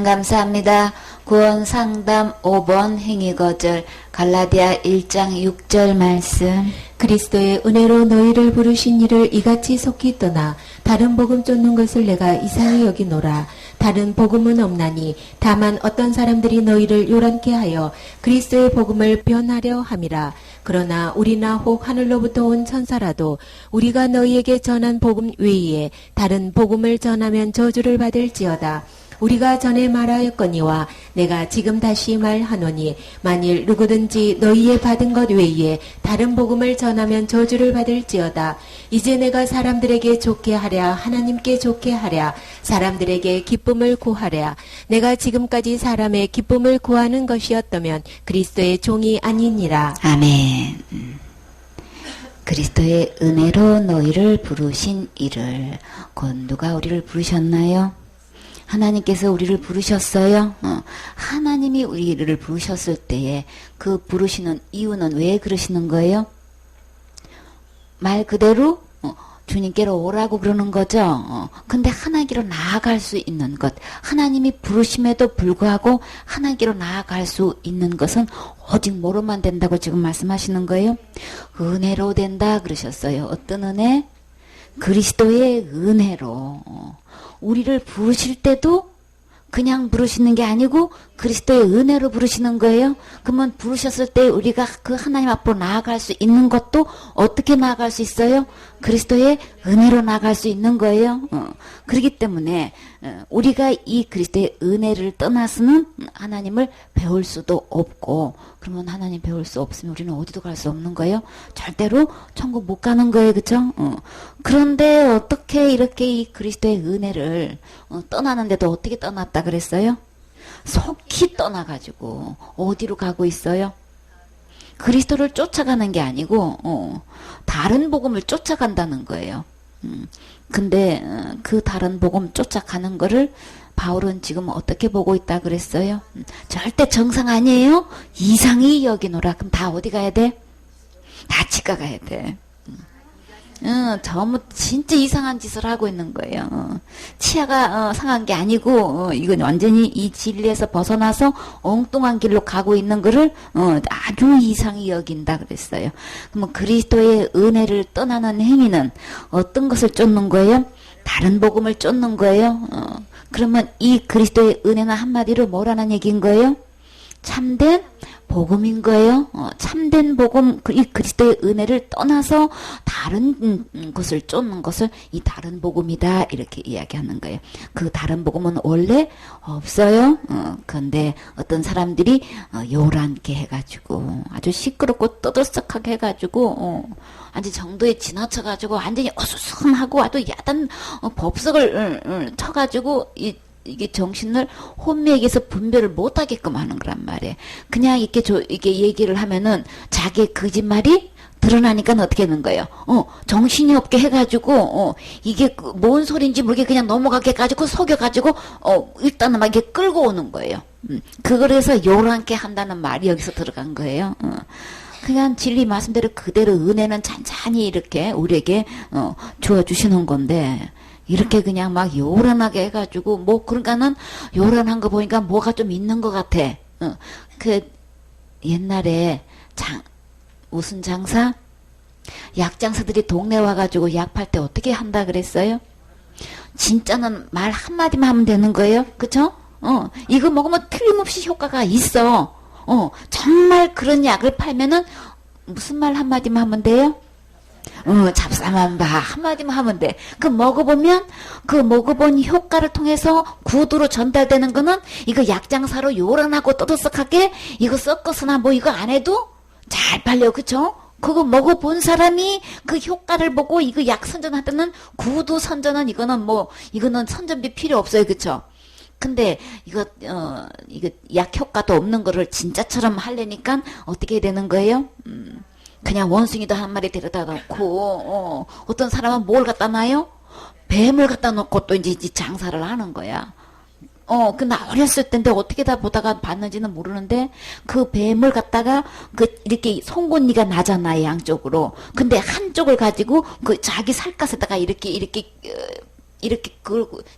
하나님 감사합니다. 구원 상담 5번 행위거절 갈라디아 1장 6절 말씀. 그리스도의 은혜로 너희를 부르신 이를 이같이 속히 떠나 다른 복음 쫓는 것을 내가 이상히 여기노라. 다른 복음은 없나니 다만 어떤 사람들이 너희를 요란케 하여 그리스도의 복음을 변하려 함이라. 그러나 우리나 혹 하늘로부터 온 천사라도 우리가 너희에게 전한 복음 외에 다른 복음을 전하면 저주를 받을지어다. 우리가 전에 말하였거니와 내가 지금 다시 말하노니 만일 누구든지 너희의 받은 것 외에 다른 복음을 전하면 저주를 받을지어다. 이제 내가 사람들에게 좋게 하랴 하나님께 좋게 하랴 사람들에게 기쁨을 구하랴. 내가 지금까지 사람의 기쁨을 구하는 것이었다면 그리스도의 종이 아니니라. 아멘. 그리스도의 은혜로 너희를 부르신 이를. 곧 누가 우리를 부르셨나요? 하나님께서 우리를 부르셨어요. 하나님이 우리를 부르셨을 때에 그 부르시는 이유는 왜 그러시는 거예요? 말 그대로 주님께로 오라고 그러는 거죠. 근데 하나님께로 나아갈 수 있는 것, 하나님이 부르심에도 불구하고 하나님께로 나아갈 수 있는 것은 오직 뭐로만 된다고 지금 말씀하시는 거예요? 은혜로 된다 그러셨어요. 어떤 은혜? 그리스도의 은혜로. 우리를 부르실 때도 그냥 부르시는 게 아니고 그리스도의 은혜로 부르시는 거예요. 그러면 부르셨을 때 우리가 그 하나님 앞으로 나아갈 수 있는 것도 어떻게 나아갈 수 있어요? 그리스도의 은혜로 나아갈 수 있는 거예요. 그렇기 때문에 우리가 이 그리스도의 은혜를 떠나서는 하나님을 배울 수도 없고, 그러면 하나님 배울 수 없으면 우리는 어디도 갈 수 없는 거예요. 절대로 천국 못 가는 거예요. 그쵸? 그런데 어떻게 이렇게 이 그리스도의 은혜를 떠나는데도 어떻게 떠났다 그랬어요? 속히 떠나가지고 어디로 가고 있어요? 그리스도를 쫓아가는 게 아니고 다른 복음을 쫓아간다는 거예요. 근데 그 다른 복음 쫓아가는 거를 바울은 지금 어떻게 보고 있다 그랬어요? 절대 정상 아니에요? 이상히 여기노라. 그럼 다 어디 가야 돼? 다 치과 가야 돼. 전부 진짜 이상한 짓을 하고 있는 거예요. 치아가 상한 게 아니고 이건 완전히 이 진리에서 벗어나서 엉뚱한 길로 가고 있는 거를 아주 이상히 여긴다 그랬어요. 그러면 그리스도의 은혜를 떠나는 행위는 어떤 것을 쫓는 거예요? 다른 복음을 쫓는 거예요. 그러면 이 그리스도의 은혜는 한마디로 뭐라는 얘기인 거예요? 참된 복음인 거예요. 참된 복음, 이 그리스도의 은혜를 떠나서 다른 것을 쫓는 것을 이 다른 복음이다 이렇게 이야기하는 거예요. 그 다른 복음은 원래 없어요. 그런데 어떤 사람들이 요란게 해가지고 아주 시끄럽고 떠들썩하게 해가지고 아주 정도에 지나쳐가지고 완전히 어수선하고 아주 야단 법석을 쳐가지고 이게 정신을 혼미에게서 분별을 못하게끔 하는 거란 말이에요. 그냥 이렇게 얘기를 하면은 자기의 거짓말이 드러나니까 어떻게 하는 거예요? 정신이 없게 해가지고 이게 뭔 소리인지 모르게 그냥 넘어가게 해가지고 속여가지고 일단은 막 이렇게 끌고 오는 거예요. 그래서 요란게 한다는 말이 여기서 들어간 거예요. 그냥 진리 말씀대로 그대로 은혜는 잔잔히 이렇게 우리에게 주어주시는 건데, 이렇게 그냥 막 요란하게 해가지고 그러니까는 요란한 거 보니까 뭐가 좀 있는 것 같아. 그 옛날에 무슨 장사? 약장사들이 동네 와가지고 약 팔 때 어떻게 한다 그랬어요? 진짜는 말 한마디만 하면 되는 거예요. 그쵸? 이거 먹으면 틀림없이 효과가 있어. 정말 그런 약을 팔면은 무슨 말 한마디만 하면 돼요? 잡사만 봐. 한마디만 하면 돼. 그 먹어보면 그 먹어본 효과를 통해서 구두로 전달되는 거는 이거 약장사로 요란하고 떠들썩하게 이거 섞어서나 이거 안 해도 잘 팔려. 그쵸? 그거 먹어본 사람이 그 효과를 보고 이거 약 선전할 때는 구두 선전은 이거는 선전비 필요 없어요. 그쵸? 근데 이거 약 효과도 없는 거를 진짜처럼 하려니까 어떻게 되는 거예요? 그냥 원숭이도 한 마리 데려다 놓고 어떤 사람은 뭘 갖다 놔요? 뱀을 갖다 놓고 또 이제 장사를 하는 거야. 나 어렸을 때인데 어떻게 다 보다가 봤는지는 모르는데 그 뱀을 갖다가 이렇게 송곳니가 나잖아요, 양쪽으로. 근데 한쪽을 가지고 그 자기 살갗에다가 이렇게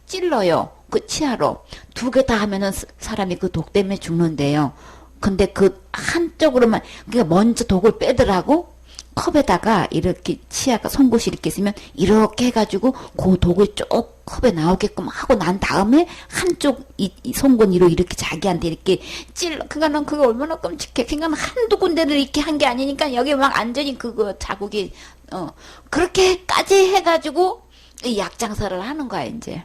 찔러요. 그 치아로 두 개 다 하면은 사람이 그 독 때문에 죽는데요. 근데 그 한쪽으로만 그러니까 먼저 독을 빼더라고. 컵에다가 이렇게 치아가 송곳이 이렇게 있으면 이렇게 해가지고 그 독을 쭉 컵에 나오게끔 하고 난 다음에 한쪽 이 송곳니로 이렇게 자기한테 이렇게 찔러. 그거는 그거 얼마나 끔찍해. 그러니까 한두 군데를 이렇게 한 게 아니니까 여기 막 완전히 그거 자국이 그렇게까지 해가지고 이 약장사를 하는 거야 이제.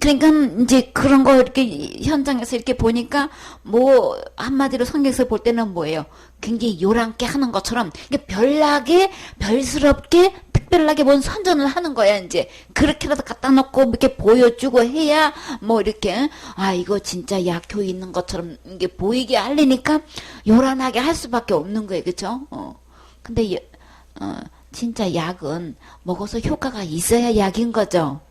그러니까 이제 그런 거 이렇게 현장에서 이렇게 보니까 뭐 한마디로 성경에서 볼 때는 뭐예요? 굉장히 요란게 하는 것처럼 별나게 별스럽게 특별하게 뭔 선전을 하는 거야 이제. 그렇게라도 갖다 놓고 이렇게 보여주고 해야 뭐 이렇게 아 이거 진짜 약효 있는 것처럼 이게 보이게 하려니까 요란하게 할 수밖에 없는 거예요, 그렇죠? 근데 진짜 약은 먹어서 효과가 있어야 약인 거죠.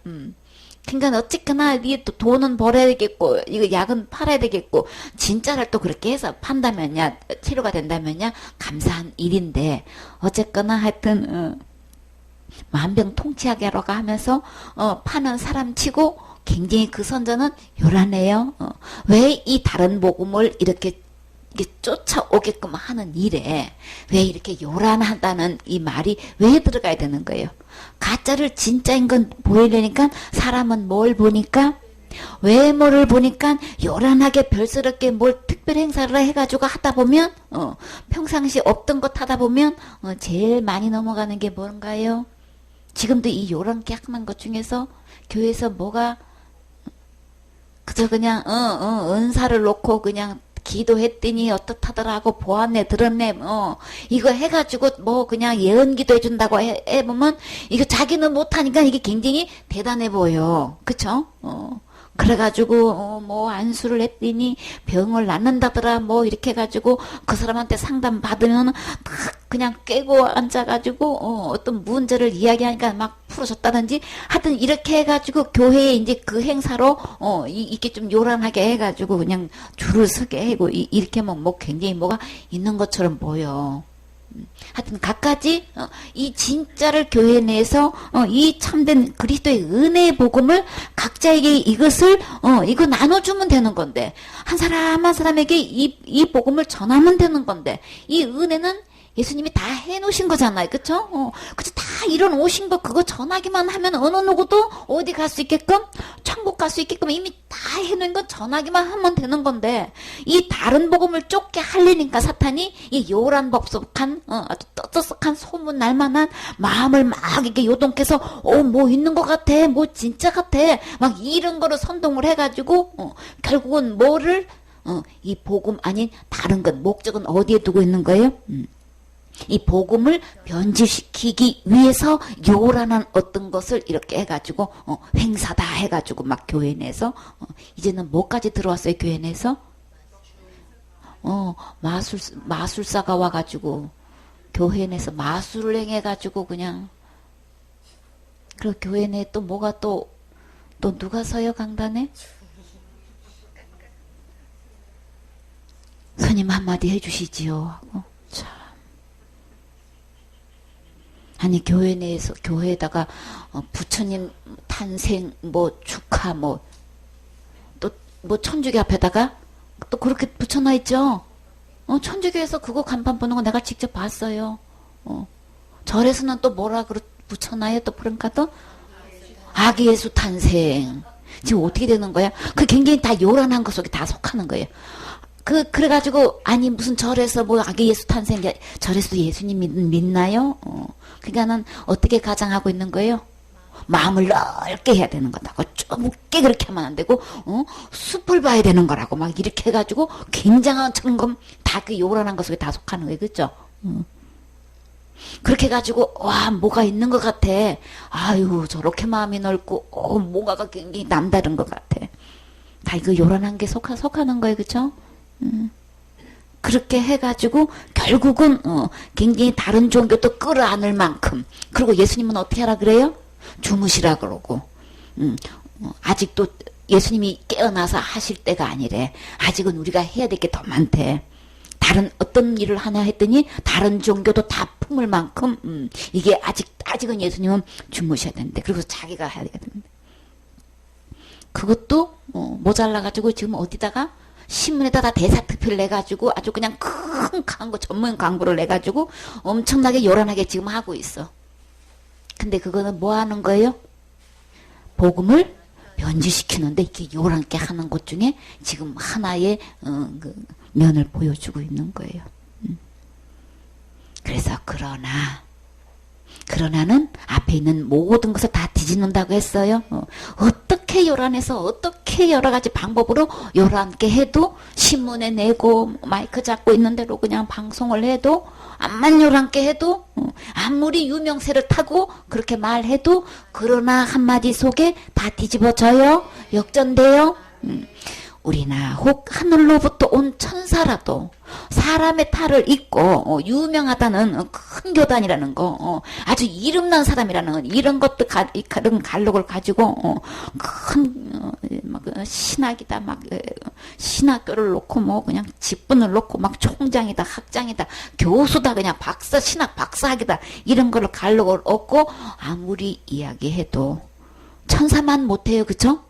그러니까 어쨌거나 이게 또 돈은 벌어야 되겠고 이거 약은 팔아야 되겠고 진짜를 또 그렇게 해서 판다면야 치료가 된다면야 감사한 일인데 어쨌거나 하여튼 만병통치약이라고 하면서 파는 사람치고 굉장히 그 선전은 요란해요. 왜 이 다른 복음을 이렇게 쫓아오게끔 하는 일에 왜 이렇게 요란하다는 이 말이 왜 들어가야 되는 거예요? 가짜를 진짜인 건 보이려니까 사람은 뭘 보니까 외모를 보니까 요란하게 별스럽게 뭘 특별 행사를 해가지고 하다 보면 평상시 없던 것 하다 보면 제일 많이 넘어가는 게 뭔가요? 지금도 이 요란하게 하는 것 중에서 교회에서 뭐가 그저 그냥 은사를 놓고 그냥 기도했더니 어떻다더라고 보았네 들었네 이거 해가지고 뭐 그냥 예언기도 해준다고 해보면 이거 자기는 못하니까 이게 굉장히 대단해 보여. 그쵸? 그래가지고 뭐 안수를 했더니 병을 낫는다더라 뭐 이렇게 해가지고 그 사람한테 상담 받으면 딱 그냥 깨고 앉아가지고 어떤 문제를 이야기하니까 막 풀어줬다든지 하여튼 이렇게 해가지고 교회에 이제 그 행사로 이렇게 좀 요란하게 해가지고 그냥 줄을 서게 하고 이렇게 뭐 굉장히 뭐가 있는 것처럼 보여. 하여튼 갖가지 이 진짜를 교회 내에서 이 참된 그리스도의 은혜의 복음을 각자에게 이것을 이거 나눠주면 되는 건데 한 사람 한 사람에게 이 복음을 전하면 되는 건데 이 은혜는 예수님이 다 해놓으신 거잖아요. 그쵸? 그쵸? 다 이런 오신 거 그거 전하기만 하면 어느 누구도 어디 갈 수 있게끔 천국 갈 수 있게끔 이미 다 해놓은 건 전하기만 하면 되는 건데 이 다른 복음을 쫓게 하려니까 사탄이 이 요란 법석한 아주 떠들썩한 소문 날만한 마음을 막 이렇게 요동해서 뭐 있는 것 같아 뭐 진짜 같아 막 이런 거를 선동을 해가지고 결국은 뭐를 이 복음 아닌 다른 것 목적은 어디에 두고 있는 거예요? 이 복음을 변질시키기 위해서 요란한 어떤 것을 이렇게 해가지고 행사다 해가지고 막 교회 내에서 이제는 뭐까지 들어왔어요 교회 내에서? 마술사가 와가지고 교회 내에서 마술을 행해가지고 그냥 그리고 교회 내에 또 뭐가 또 누가 서요 강단에? 스님 한마디 해주시지요 하고 참. 아니 교회 내에서 교회에다가 부처님 탄생 뭐 축하 뭐 또 뭐 천주교 앞에다가 또 그렇게 붙여놔 있죠. 천주교에서 그거 간판 보는 거 내가 직접 봤어요. 절에서는 또 뭐라 붙여놔요 또 그런가 또 아기 예수 탄생. 지금 어떻게 되는 거야? 그 굉장히 다 요란한 것 속에 다 속하는 거예요. 그래가지고, 아니, 무슨 절에서 뭐, 아기 예수 탄생, 절에서도 예수님 믿나요? 그러니까는 어떻게 가장하고 있는 거예요? 마음을 넓게 해야 되는 거다고. 좁게 그렇게 하면 안 되고, 숲을 봐야 되는 거라고. 막 이렇게 해가지고, 굉장한 천금, 다 그 요란한 것 속에 다 속하는 거예요. 그죠? 그렇게 해가지고, 와, 뭐가 있는 것 같아. 아유, 저렇게 마음이 넓고, 뭐가가 굉장히 남다른 것 같아. 다 이거 요란한 게 속하는 거예요. 그죠? 그렇게 해가지고 결국은 굉장히 다른 종교도 끌어안을 만큼 그리고 예수님은 어떻게 하라 그래요? 주무시라 그러고 아직도 예수님이 깨어나서 하실 때가 아니래. 아직은 우리가 해야 될 게 더 많대. 다른 어떤 일을 하나 했더니 다른 종교도 다 품을 만큼 이게 아직은 예수님은 주무셔야 되는데 그리고 자기가 해야 되는데 그것도 모자라가지고 지금 어디다가 신문에다가 대사특필 내가지고 아주 그냥 큰 광고, 전문 광고를 내가지고 엄청나게 요란하게 지금 하고 있어. 근데 그거는 뭐 하는 거예요? 복음을 변질시키는데 이렇게 요란하게 하는 것 중에 지금 하나의 그 면을 보여주고 있는 거예요. 그래서 그러나는 앞에 있는 모든 것을 다 뒤집는다고 했어요. 어떻게 요란해서 어떻게 여러 가지 방법으로 요란게 해도 신문에 내고 마이크 잡고 있는 대로 그냥 방송을 해도 암만 요란게 해도 아무리 유명세를 타고 그렇게 말해도 그러나 한마디 속에 다 뒤집어져요. 역전돼요. 우리나 혹 하늘로부터 온 천사라도 사람의 탈을 잊고 유명하다는 큰 교단이라는 거, 아주 이름난 사람이라는 이런 것도 그런 갈록을 가지고 큰 신학이다, 막 신학교를 놓고 뭐 그냥 직분을 놓고 막 총장이다, 학장이다, 교수다, 그냥 박사, 신학 박사학이다, 이런 거를 갈록을 얻고 아무리 이야기해도 천사만 못해요, 그쵸?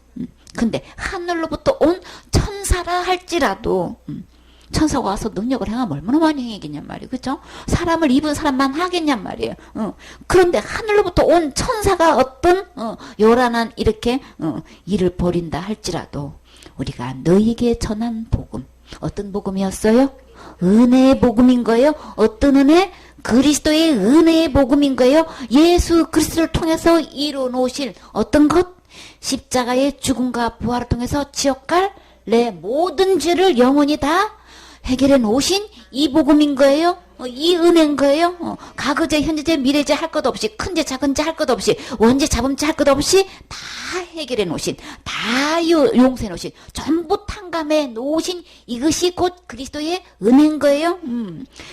근데 하늘로부터 온 천사라 할지라도 천사가 와서 능력을 행하면 얼마나 많이 행하겠냔 말이에요. 그죠? 사람을 입은 사람만 하겠냔 말이에요. 그런데 하늘로부터 온 천사가 어떤 요란한 이렇게 일을 벌인다 할지라도 우리가 너희에게 전한 복음, 어떤 복음이었어요? 은혜의 복음인 거예요. 어떤 은혜? 그리스도의 은혜의 복음인 거예요. 예수 그리스도를 통해서 이루어놓으실 어떤 것? 십자가의 죽음과 부활을 통해서 지옥 갈 내 모든 죄를 영원히 다 해결해 놓으신 이 복음인 거예요. 이 은혜인 거예요. 과거제, 현재제, 미래제 할 것 없이, 큰제, 작은제 할 것 없이, 원제, 자범제 할 것 없이 다 해결해 놓으신, 다 용서해 놓으신, 전부 탕감해 놓으신 이것이 곧 그리스도의 은혜인 거예요.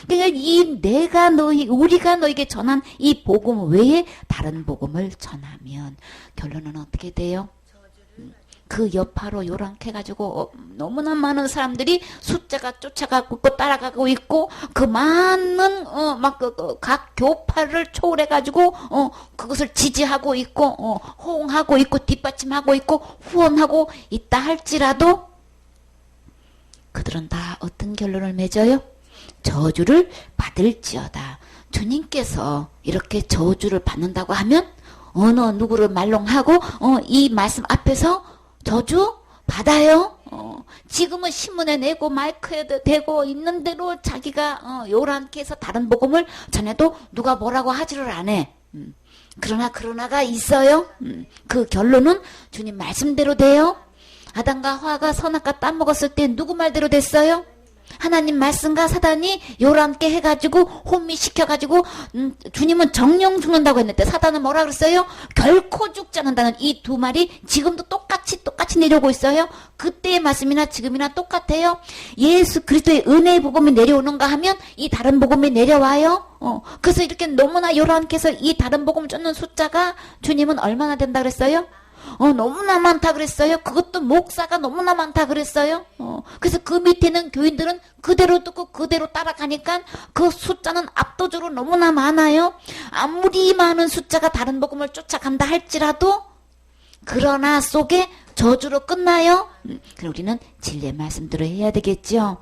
그러니까 우리가 너에게 전한 이 복음 외에 다른 복음을 전하면 결론은 어떻게 돼요? 그 여파로 요란케 해가지고 너무나 많은 사람들이 숫자가 쫓아가고 있고 따라가고 있고 그 많은 각 교파를 초월해가지고 그것을 지지하고 있고 호응하고 있고 뒷받침하고 있고 후원하고 있다 할지라도 그들은 다 어떤 결론을 맺어요? 저주를 받을지어다. 주님께서 이렇게 저주를 받는다고 하면 어느 누구를 말롱하고 이 말씀 앞에서 저주 받아요. 지금은 신문에 내고 마이크에 대고 있는 대로 자기가 요란케 해서 다른 복음을 전해도 누가 뭐라고 하지를 않아. 그러나가 있어요. 그 결론은 주님 말씀대로 돼요. 아담과 하와가 선악과 땀 먹었을 때 누구 말대로 됐어요? 하나님 말씀과 사단이 요란게 해가지고 혼미시켜가지고 주님은 정령 죽는다고 했는데 사단은 뭐라 그랬어요? 결코 죽지 않는다는 이 두 말이 지금도 똑같이 내려오고 있어요. 그때의 말씀이나 지금이나 똑같아요. 예수 그리스도의 은혜의 복음이 내려오는가 하면 이 다른 복음이 내려와요. 그래서 이렇게 너무나 요란게 해서 이 다른 복음 쫓는 숫자가 주님은 얼마나 된다 그랬어요? 너무나 많다 그랬어요. 그것도 목사가 너무나 많다 그랬어요. 그래서 그 밑에는 교인들은 그대로 듣고 그대로 따라가니까 그 숫자는 압도적으로 너무나 많아요. 아무리 많은 숫자가 다른 복음을 쫓아간다 할지라도 그러나 속에 저주로 끝나요. 그럼 우리는 진리의 말씀대로 해야 되겠죠.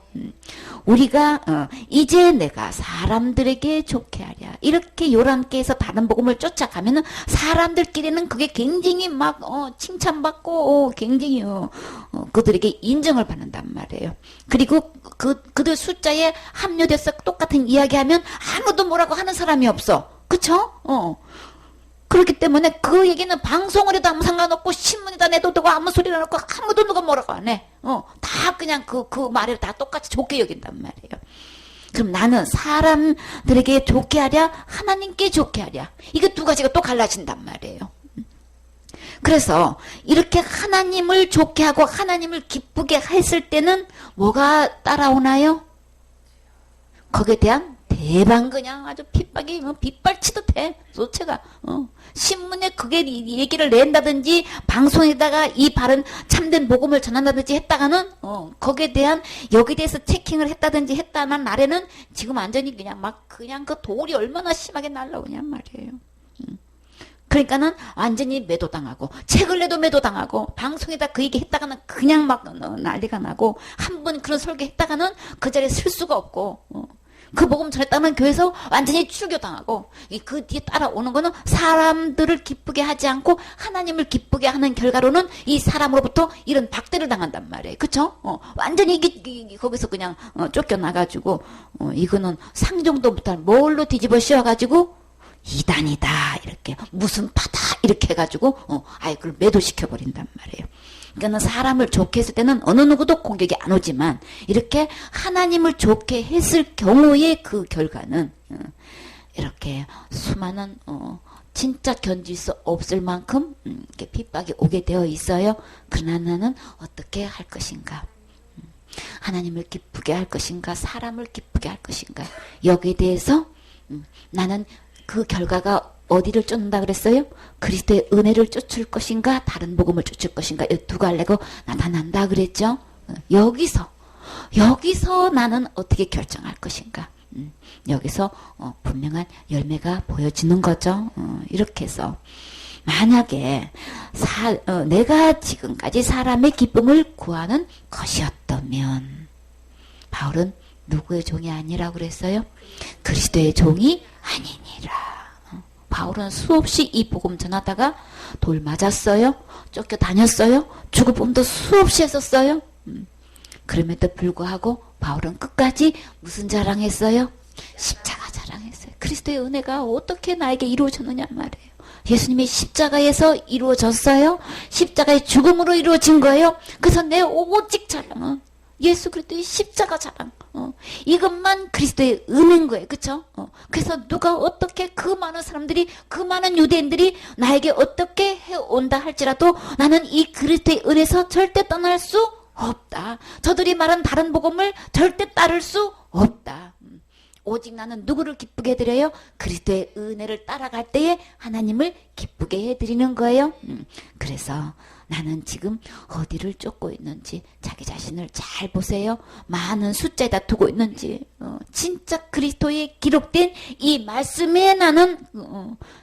우리가 이제 내가 사람들에게 좋게 하랴 이렇게 요란케 해서 다른 복음을 쫓아가면은 사람들끼리는 그게 굉장히 막 칭찬받고 굉장히 그들에게 인정을 받는단 말이에요. 그리고 그들 숫자에 합류돼서 똑같은 이야기하면 아무도 뭐라고 하는 사람이 없어. 그쵸? 그렇기 때문에 그 얘기는 방송을 해도 아무 상관없고 신문에다 내도 되고 아무 소리를 안 하고 아무도 누가 뭐라고 안 해. 다 그냥 그 말을 다 똑같이 좋게 여긴단 말이에요. 그럼 나는 사람들에게 좋게 하랴 하나님께 좋게 하랴 이게 두 가지가 또 갈라진단 말이에요. 그래서 이렇게 하나님을 좋게 하고 하나님을 기쁘게 했을 때는 뭐가 따라오나요? 거기에 대한 대방 그냥 아주 핏박이 빗발치듯 해 소체가 신문에 그게 얘기를 낸다든지 방송에다가 이 바른 참된 복음을 전한다든지 했다가는 거기에 대한 여기에 대해서 체킹을 했다든지 했다는 날에는 지금 완전히 그냥 그 돌이 얼마나 심하게 날라오냔 말이에요. 그러니까는 완전히 매도당하고, 책을 내도 매도당하고, 방송에다 그 얘기 했다가는 그냥 막 난리가 나고, 한 번 그런 설교 했다가는 그 자리에 쓸 수가 없고, 그 복음 전했다면 교회에서 완전히 출교당하고, 그 뒤에 따라오는 거는 사람들을 기쁘게 하지 않고 하나님을 기쁘게 하는 결과로는 이 사람으로부터 이런 박대를 당한단 말이에요. 그쵸? 완전히 이게 거기서 그냥 쫓겨나가지고, 이거는 상종도 못한 뭘로 뒤집어 씌워가지고 이단이다 이렇게 무슨 파다 이렇게 해가지고 아예 그걸 매도시켜버린단 말이에요. 그러니까 사람을 좋게 했을 때는 어느 누구도 공격이 안 오지만 이렇게 하나님을 좋게 했을 경우에 그 결과는 이렇게 수많은 진짜 견딜 수 없을 만큼 이렇게 핍박이 오게 되어 있어요. 그러나 나는 어떻게 할 것인가? 하나님을 기쁘게 할 것인가? 사람을 기쁘게 할 것인가? 여기에 대해서 나는 그 결과가 어디를 쫓는다 그랬어요? 그리스도의 은혜를 쫓을 것인가? 다른 복음을 쫓을 것인가? 이 두 갈래가 나타난다 그랬죠? 여기서 나는 어떻게 결정할 것인가? 여기서 분명한 열매가 보여지는 거죠. 이렇게 해서 만약에 내가 지금까지 사람의 기쁨을 구하는 것이었다면 바울은 누구의 종이 아니라고 그랬어요? 그리스도의 종이 아니니라. 바울은 수없이 이 복음 전하다가 돌 맞았어요. 쫓겨다녔어요. 죽을 도 수없이 했었어요. 그럼에도 불구하고 바울은 끝까지 무슨 자랑했어요? 십자가 자랑했어요. 그리스도의 은혜가 어떻게 나에게 이루어졌느냐 말이에요. 예수님이 십자가에서 이루어졌어요. 십자가의 죽음으로 이루어진 거예요. 그래서 내 오직 자랑은 예수 그리스도의 십자가 자랑. 이것만 그리스도의 은혜인 거예요. 그쵸? 그래서 누가 어떻게 그 많은 사람들이, 그 많은 유대인들이 나에게 어떻게 해온다 할지라도 나는 이 그리스도의 은혜에서 절대 떠날 수 없다. 저들이 말한 다른 복음을 절대 따를 수 없다. 오직 나는 누구를 기쁘게 해드려요? 그리스도의 은혜를 따라갈 때에 하나님을 기쁘게 해드리는 거예요. 그래서 나는 지금 어디를 쫓고 있는지 자기 자신을 잘 보세요. 많은 숫자에다 두고 있는지 진짜 그리스도에 기록된 이 말씀에 나는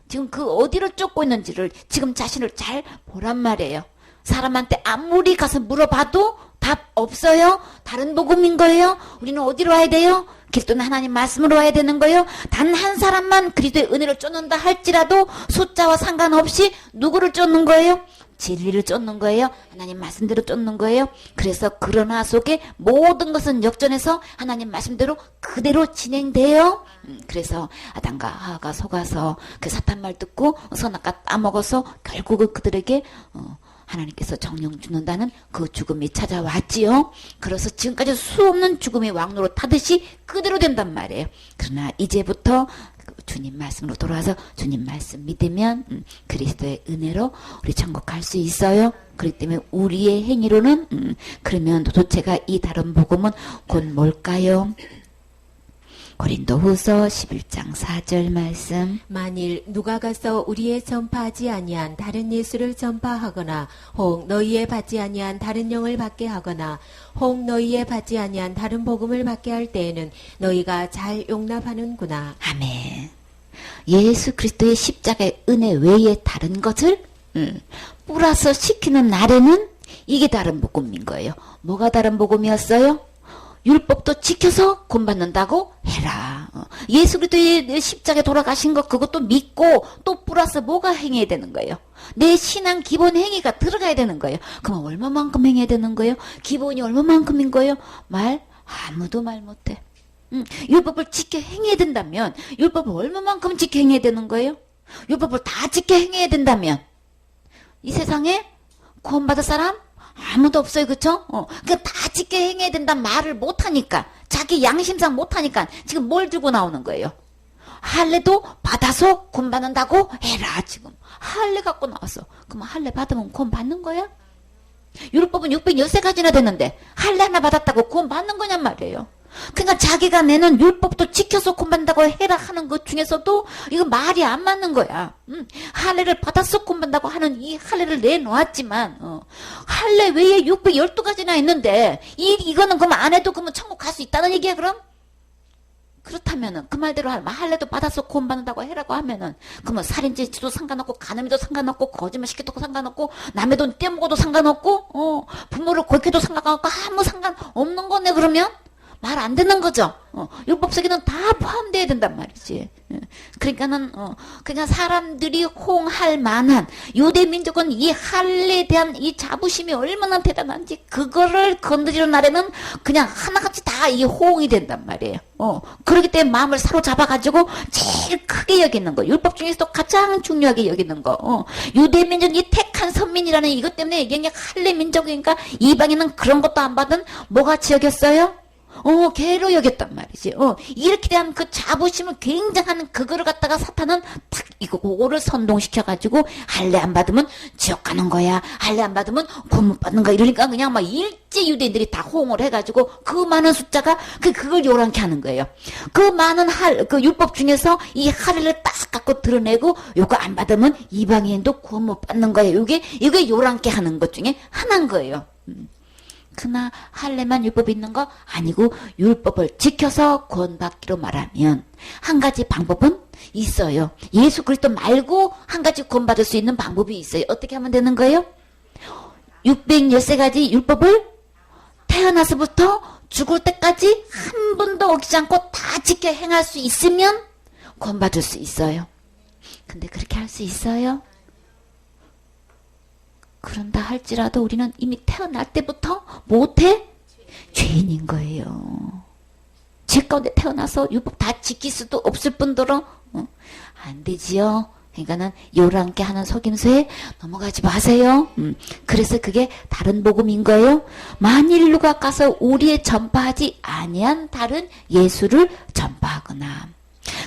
지금 그 어디를 쫓고 있는지를 지금 자신을 잘 보란 말이에요. 사람한테 아무리 가서 물어봐도 답 없어요. 다른 복음인 거예요. 우리는 어디로 와야 돼요? 그리스도는 하나님 말씀으로 와야 되는 거예요. 단 한 사람만 그리스도의 은혜를 쫓는다 할지라도 숫자와 상관없이 누구를 쫓는 거예요? 진리를 쫓는 거예요. 하나님 말씀대로 쫓는 거예요. 그래서 그러나 속에 모든 것은 역전해서 하나님 말씀대로 그대로 진행돼요. 그래서 아담과 하와가 속아서 그 사탄 말 듣고 선악과 따먹어서 결국은 그들에게 하나님께서 정령 죽는다는 그 죽음이 찾아왔지요. 그래서 지금까지 수없는 죽음의 왕노로 타듯이 그대로 된단 말이에요. 그러나 이제부터 주님 말씀으로 돌아와서 주님 말씀 믿으면 그리스도의 은혜로 우리 천국 갈 수 있어요. 그렇기 때문에 우리의 행위로는 그러면 도대체가 이 다른 복음은 곧 뭘까요? 고린도후서 11장 4절 말씀. 만일 누가 가서 우리의 전파하지 아니한 다른 예수를 전파하거나 혹 너희의 받지 아니한 다른 영을 받게 하거나 혹 너희의 받지 아니한 다른 복음을 받게 할 때에는 너희가 잘 용납하는구나. 아멘. 예수 그리스도의 십자가의 은혜 외에 다른 것을 플러스 시키는 날에는 이게 다른 복음인 거예요. 뭐가 다른 복음이었어요? 율법도 지켜서 구원받는다고 해라. 예수 그리스도의 십자가에 돌아가신 것 그것도 믿고 또 플러스 뭐가 행해야 되는 거예요? 내 신앙 기본 행위가 들어가야 되는 거예요. 그럼 얼마만큼 행해야 되는 거예요? 기본이 얼마만큼인 거예요? 아무도 말 못해. 율법을 지켜 행해야 된다면 율법을 얼마만큼 지켜 행해야 되는 거예요? 율법을 다 지켜 행해야 된다면 이 세상에 구원받을 사람 아무도 없어요. 그쵸? 다 지켜 행해야 된다는 말을 못하니까 자기 양심상 못하니까 지금 뭘 들고 나오는 거예요? 할례도 받아서 구원받는다고 해라. 지금 할례 갖고 나왔어. 그럼 할례 받으면 구원받는 거야? 율법은 613가지나 됐는데 할례 하나 받았다고 구원받는 거냔 말이에요. 그러니까 자기가 내는 율법도 지켜서 구원받는다고 해라 하는 것 중에서도 이거 말이 안 맞는 거야. 할례를 받아서 구원받는다고 하는 이 할례를 내놓았지만 할례 외에 612가지나 있는데 이거는 그럼 안 해도 그러면 천국 갈 수 있다는 얘기야 그럼? 그렇다면은 그 말대로 할례도 받아서 구원받는다고 해라고 하면은 그러면 살인죄도 상관없고 간음이도 상관없고 거짓말 시켜도 상관없고 남의 돈 떼먹어도 상관없고 부모를 골켜도 상관없고 아무 상관없는 거네. 그러면 말 안 듣는 거죠. 율법 속에는 다 포함되어야 된단 말이지. 그러니까는 그냥 사람들이 호응할 만한 유대 민족은 이 할례에 대한 이 자부심이 얼마나 대단한지 그거를 건드리는 날에는 그냥 하나같이 다 이 호응이 된단 말이에요. 그렇기 때문에 마음을 사로잡아가지고 제일 크게 여기는 거, 율법 중에서도 가장 중요하게 여기는 거. 유대 민족이 택한 선민이라는 이것 때문에 이게 할례 민족이니까 이방인은 그런 것도 안 받은 뭐같이 여겼어요? 개로 여겼단 말이지. 이렇게 대한 그 자부심을 굉장한 그거를 갖다가 사탄은 탁 그거를 선동시켜가지고 할례 안 받으면 지옥 가는 거야. 할례 안 받으면 고문 받는 거야. 이러니까 그냥 막 일제 유대인들이 다 호응을 해가지고 그 많은 숫자가 그걸 요란케 하는 거예요. 그 많은 그 율법 중에서 이 할례를 딱 갖고 드러내고 요거 안 받으면 이방인도 구원 못 받는 거야. 이게 요란케 하는 것 중에 하나인 거예요. 그러나 할례만 율법이 있는 거 아니고 율법을 지켜서 구원받기로 말하면 한 가지 방법은 있어요. 예수 그리스도 말고 한 가지 구원받을 수 있는 방법이 있어요. 어떻게 하면 되는 거예요? 613가지 율법을 태어나서부터 죽을 때까지 한 번도 어기지 않고 다 지켜 행할 수 있으면 구원받을 수 있어요. 근데 그렇게 할 수 있어요? 그런다 할지라도 우리는 이미 태어날 때부터 못해? 죄인인 거예요. 죄 가운데 태어나서 율법 다 지킬 수도 없을 뿐더러 안 되지요. 그러니까는 요란케 하는 속임수에 넘어가지 마세요. 그래서 그게 다른 복음인 거예요. 만일 누가 가서 우리의 전파하지 아니한 다른 예수를 전파하거나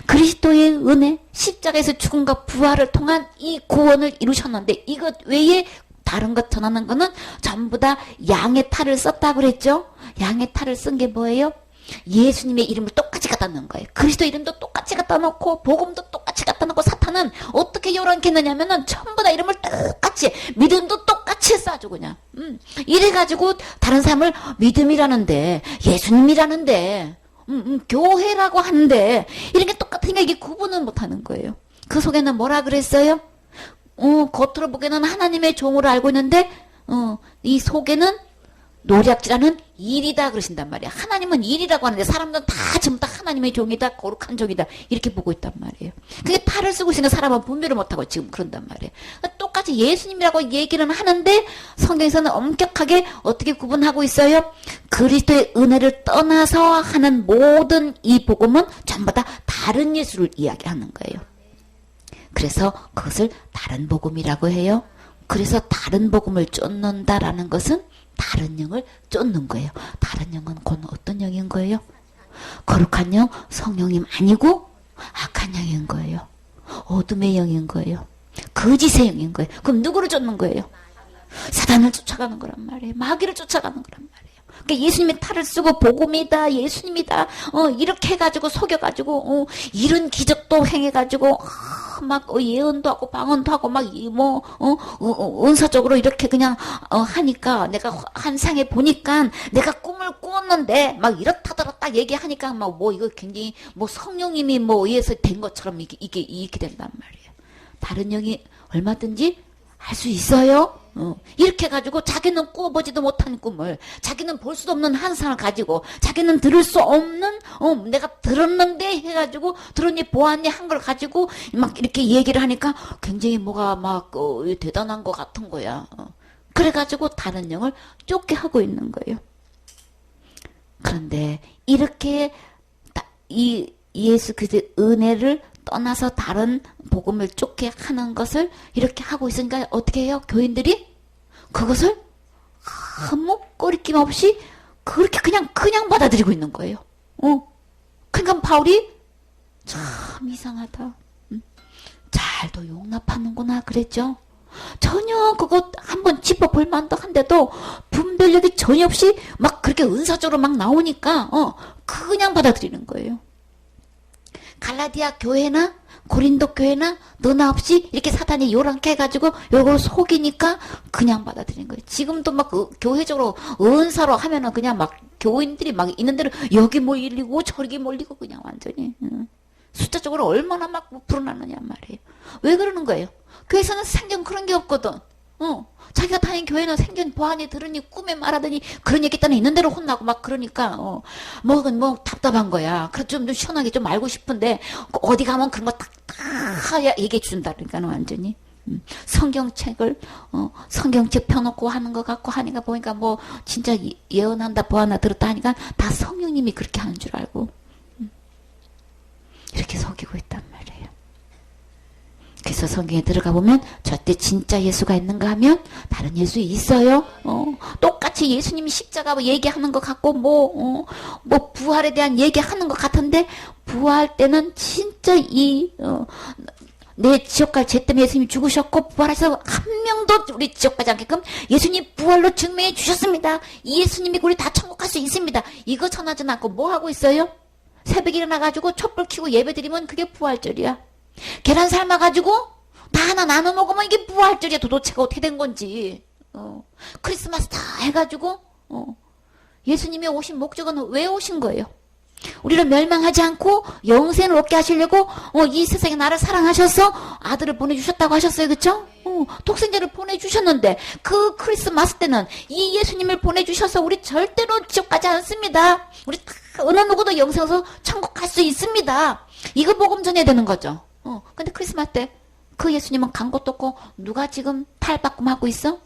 그리스도의 은혜, 십자가에서 죽음과 부활을 통한 이 구원을 이루셨는데 이것 외에 다른 것 전하는 거는 전부 다 양의 탈을 썼다 그랬죠. 양의 탈을 쓴 게 뭐예요? 예수님의 이름을 똑같이 갖다 넣은 거예요. 그리스도 이름도 똑같이 갖다 놓고 복음도 똑같이 갖다 놓고 사탄은 어떻게 요란케 했느냐면은 전부 다 이름을 똑같이 믿음도 똑같이 싸줘 그냥. 이래가지고 다른 사람을 믿음이라는데 예수님이라는데 교회라고 하는데 이런 게 똑같으니까 이게 구분을 못하는 거예요. 그 속에는 뭐라 그랬어요? 겉으로 보기에는 하나님의 종으로 알고 있는데 이 속에는 노략질하는 일이다 그러신단 말이야. 하나님은 일이라고 하는데 사람들은 다 전부 다 하나님의 종이다, 거룩한 종이다 이렇게 보고 있단 말이에요. 그게 탈을 쓰고 있으니까 사람은 분별을 못하고 지금 그런단 말이에요. 똑같이 예수님이라고 얘기는 하는데 성경에서는 엄격하게 어떻게 구분하고 있어요? 그리스도의 은혜를 떠나서 하는 모든 이 복음은 전부 다 다른 예수를 이야기하는 거예요. 그래서 그것을 다른 복음이라고 해요. 그래서 다른 복음을 쫓는다라는 것은 다른 영을 쫓는 거예요. 다른 영은 곧 어떤 영인 거예요? 거룩한 영, 성령님 아니고 악한 영인 거예요. 어둠의 영인 거예요. 거짓의 영인 거예요. 그럼 누구를 쫓는 거예요? 사단을 쫓아가는 거란 말이에요. 마귀를 쫓아가는 거란 말이에요. 그러니까 예수님의 탈을 쓰고 복음이다, 예수님이다, 이렇게 해가지고 속여가지고 이런 기적도 행해가지고 막 예언도 하고 방언도 하고 막 은사적으로 이렇게 그냥 하니까 내가 환상에 보니까 내가 꿈을 꾸었는데 막 이렇다더라 딱 얘기하니까 막 이거 굉장히 성령님이 의해서 된 것처럼 이렇게 된단 말이에요. 다른 영이 얼마든지 할 수 있어요. 이렇게 해가지고 자기는 꾸어보지도 못한 꿈을 자기는 볼 수도 없는 환상을 가지고 자기는 들을 수 없는 내가 들었는데 해가지고 들었니 보았니 한 걸 가지고 막 이렇게 얘기를 하니까 굉장히 뭐가 막 대단한 것 같은 거야. 그래가지고 다른 영을 쫓게 하고 있는 거예요. 그런데 이렇게 이 예수 그리스도의 은혜를 떠나서 다른 복음을 쫓게 하는 것을 이렇게 하고 있으니까 어떻게 해요? 교인들이 그것을 아무 꺼리낌 없이 그렇게 그냥 받아들이고 있는 거예요. 그러니까 바울이 참 이상하다. 잘도 용납하는구나 그랬죠. 전혀 그거 한번 짚어볼 만도 한데도 분별력이 전혀 없이 막 그렇게 은사적으로 막 나오니까 그냥 받아들이는 거예요. 갈라디아 교회나 고린도 교회나 너나 없이 이렇게 사탄이 요란케 해가지고 요걸 속이니까 그냥 받아들이는 거예요. 지금도 막 교회적으로 은사로 하면은 그냥 막 교인들이 막 있는 대로 여기 몰리고 저기 몰리고 그냥 완전히 숫자적으로 얼마나 막 불어나느냐 말이에요. 왜 그러는 거예요? 교회에서는 생전 그런 게 없거든. 자기가 다닌 교회는 생전 보안이 들으니 꿈에 말하더니 그런 얘기 있다는 있는 대로 혼나고 막 그러니까 뭐 답답한 거야. 그래서 좀 시원하게 좀 알고 싶은데 어디 가면 그런 거 딱 얘기해 준다 그러니까 완전히. 성경책을 성경책 펴놓고 하는 것 같고 하니까 보니까 뭐 진짜 예언한다 보았나 들었다 하니까 다 성령님이 그렇게 하는 줄 알고 이렇게 속이고 있단 말이에요. 그래서 성경에 들어가 보면 저때 진짜 예수가 있는가 하면 다른 예수 있어요. 똑같이 예수님이 십자가 얘기하는 것 같고 뭐 부활에 대한 얘기하는 것 같은데 부활 때는 진짜 내 지옥 갈 죄 때문에 예수님이 죽으셨고 부활해서 한 명도 우리 지옥 가지 않게끔 예수님 부활로 증명해 주셨습니다. 이 예수님이 우리 다 천국 갈 수 있습니다. 이거 전하지 않고 뭐 하고 있어요? 새벽에 일어나가지고 촛불 켜고 예배 드리면 그게 부활절이야. 계란 삶아가지고 다 하나 나눠 먹으면 이게 부활절이야. 도대체가 어떻게 된 건지. 크리스마스 다 해가지고 예수님이 오신 목적은 왜 오신 거예요? 우리를 멸망하지 않고 영생을 얻게 하시려고 이 세상에 나를 사랑하셔서 아들을 보내주셨다고 하셨어요. 그쵸? 독생자를 보내주셨는데 그 크리스마스 때는 이 예수님을 보내주셔서 우리 절대로 지옥 가지 않습니다. 우리 어느 누구도 영생에서 천국 갈 수 있습니다. 이거 복음 전해야 되는 거죠. 근데 크리스마스 때 그 예수님은 간 것도 없고 누가 지금 탈바꿈하고 있어?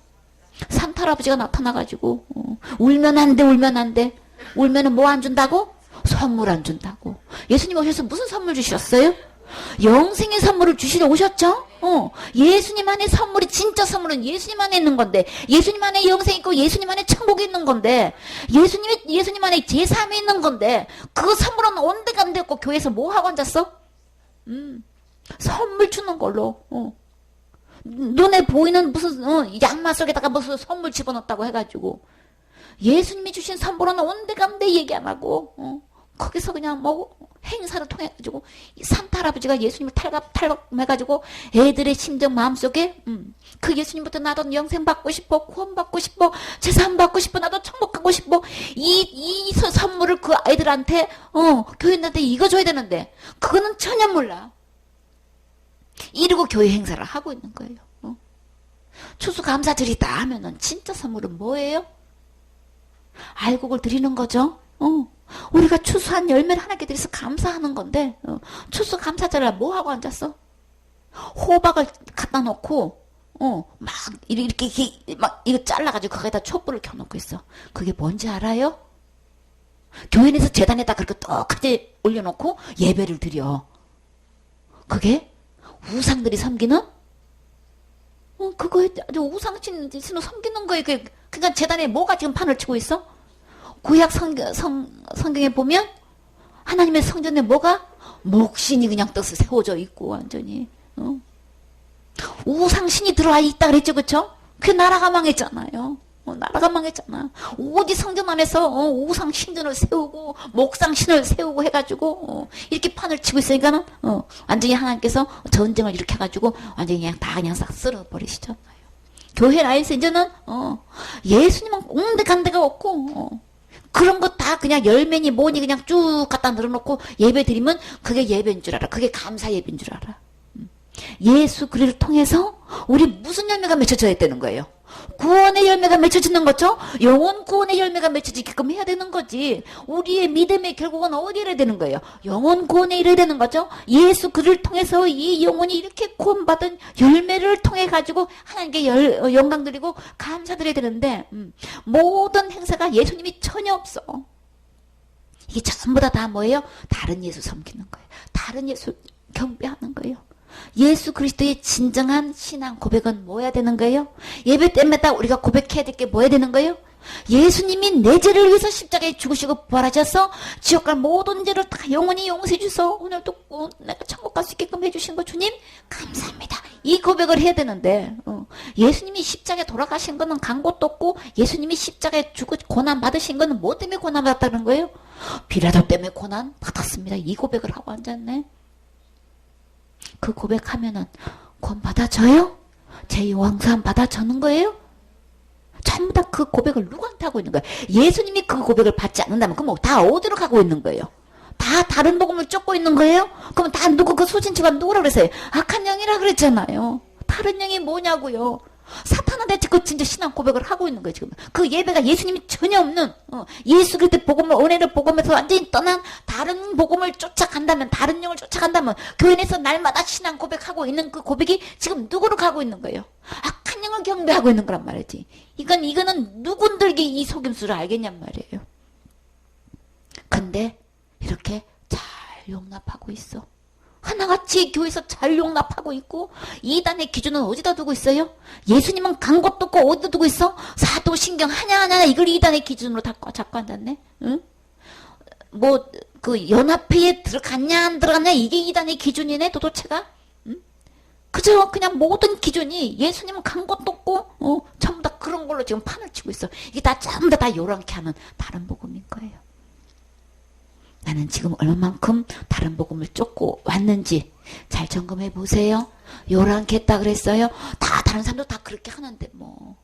산타 할아버지가 나타나가지고 울면 안 돼 울면 안 돼. 울면은 뭐 안 준다고? 선물 안 준다고. 예수님 오셔서 무슨 선물 주셨어요? 영생의 선물을 주시러 오셨죠? 예수님 안에 선물이 진짜 선물은 예수님 안에 있는 건데 예수님 안에 영생이 있고 예수님 안에 천국이 있는 건데 예수님 안에 제3이 있는 건데 그 선물은 온데간데 없고 교회에서 뭐 하고 앉았어? 선물 주는 걸로 눈에 보이는 무슨 양말 속에다가 무슨 선물 집어넣었다고 해가지고 예수님이 주신 선물은 온데간데 얘기 안 하고 거기서 그냥 뭐 행사를 통해 가지고 산타 할아버지가 예수님을 탈감해가지고 애들의 심정 마음속에 그 예수님부터 나도 영생 받고 싶어, 구원 받고 싶어, 재산 받고 싶어, 나도 천국 가고 싶어. 이 선물을 그 아이들한테 교인한테 이거 줘야 되는데 그거는 전혀 몰라. 이러고 교회 행사를 하고 있는 거예요. 추수감사절이다 하면은 진짜 선물은 뭐예요? 알곡을 드리는 거죠. 우리가 추수한 열매를 하나님께 드려서 감사하는 건데 추수감사절에 뭐 하고 앉았어? 호박을 갖다 놓고 막 이렇게 막 이거 잘라가지고 거기다 촛불을 켜놓고 있어. 그게 뭔지 알아요? 교회에서 재단에다 그렇게 똑같이 올려놓고 예배를 드려. 그게 우상들이 섬기는? 그거에 아주 우상신을 섬기는 거예요. 그러니까 재단에 뭐가 지금 판을 치고 있어? 구약 성경에 보면 하나님의 성전에 뭐가? 목신이 그냥 떠서 세워져 있고 완전히 우상신이 들어와 있다 그랬죠. 그쵸? 그 나라가 망했잖아요. 나라가 망했잖아. 오직 성전 안에서 우상신전을 세우고 목상신을 세우고 해가지고 이렇게 판을 치고 있으니까는 완전히 하나님께서 전쟁을 이렇게 해가지고 완전히 그냥 다 그냥 싹 쓸어버리시잖아요. 교회 라인에서 이제는 예수님은 온데간데가 없고 그런 거 다 그냥 열매니 뭐니 그냥 쭉 갖다 늘어놓고 예배 드리면 그게 예배인 줄 알아. 그게 감사 예배인 줄 알아. 예수 그리스도를 통해서 우리 무슨 열매가 맺혀져야 되는 거예요? 구원의 열매가 맺혀지는 거죠? 영혼 구원의 열매가 맺혀지게끔 해야 되는 거지. 우리의 믿음의 결국은 어디에 이래야 되는 거예요? 영혼 구원에 이래야 되는 거죠? 예수 그를 통해서 이 영혼이 이렇게 구원받은 열매를 통해 가지고 하나님께 영광 드리고 감사드려야 되는데 모든 행사가 예수님이 전혀 없어. 이게 전부 다 뭐예요? 다른 예수 섬기는 거예요. 다른 예수 경배하는 거예요. 예수 그리스도의 진정한 신앙 고백은 뭐야 되는 거예요? 예배 때마다 우리가 고백해야 될 게 뭐야 되는 거예요? 예수님이 내 죄를 위해서 십자가에 죽으시고 부활하셔서 지옥 갈 모든 죄를 다 영원히 용서해 주셔서 오늘도 내가 천국 갈 수 있게끔 해주신 거 주님 감사합니다. 이 고백을 해야 되는데 예수님이 십자가에 돌아가신 거는 간 것도 없고 예수님이 십자가에 죽고 고난 받으신 거는 뭐 때문에 고난 받았다는 거예요? 비라도 때문에 고난 받았습니다. 이 고백을 하고 앉았네. 그 고백하면은 구원 받아져요? 제 용서함 받아주는 거예요? 전부 다 그 고백을 누구한테 하고 있는 거예요? 예수님이 그 고백을 받지 않는다면 그럼 다 어디로 가고 있는 거예요? 다 다른 복음을 쫓고 있는 거예요? 그럼 다 누구 그 소진치가 누구라 그랬어요? 악한 영이라 그랬잖아요. 다른 영이 뭐냐고요? 사탄한테 그 진짜 신앙 고백을 하고 있는 거예요, 지금. 그 예배가 예수님이 전혀 없는, 예수 그리스도의 복음을, 은혜를 복음에서 완전히 떠난 다른 복음을 쫓아간다면, 다른 영을 쫓아간다면, 교회 내에서 날마다 신앙 고백하고 있는 그 고백이 지금 누구로 가고 있는 거예요? 악한 영을 경배하고 있는 거란 말이지. 이거는 누군들게 이 속임수를 알겠냔 말이에요. 근데, 이렇게 잘 용납하고 있어. 하나같이 교회에서 잘 용납하고 있고 이단의 기준은 어디다 두고 있어요? 예수님은 간 것도 없고 어디다 두고 있어? 사도신경 하냐하냐 이걸 이단의 기준으로 자꾸 앉았네. 응? 뭐 그 연합회에 들어갔냐 안 들어갔냐 이게 이단의 기준이네 도대체가. 응? 그죠? 그냥 모든 기준이 예수님은 간 것도 없고 전부 다 그런 걸로 지금 판을 치고 있어. 이게 다 전부 다 요란케 하는 다른 복음인 거예요. 나는 지금 얼마만큼 다른 복음을 쫓고 왔는지 잘 점검해 보세요. 요란케 했다 그랬어요. 다 다른 사람도 다 그렇게 하는데 뭐.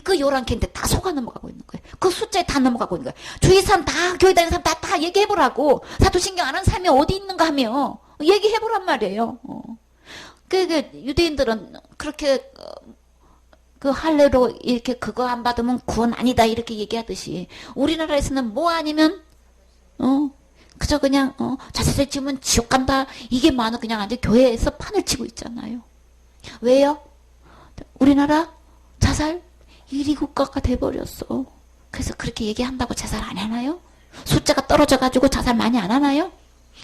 그 요란케인데 다 속아 넘어가고 있는 거예요. 그 숫자에 다 넘어가고 있는 거예요. 주위 사람 다 교회 다니는 사람 다 얘기해보라고. 사도신경 안 하는 사람이 어디 있는가 하며 얘기해보란 말이에요. 그 유대인들은 그렇게 그 할례로 이렇게 그거 안 받으면 구원 아니다 이렇게 얘기하듯이 우리나라에서는 뭐 아니면 그저 그냥 자살을 지으면 지옥 간다 이게 많아 그냥 아주 교회에서 판을 치고 있잖아요. 왜요? 우리나라 자살 1위 국가가 돼버렸어. 그래서 그렇게 얘기한다고 자살 안 하나요? 숫자가 떨어져가지고 자살 많이 안 하나요?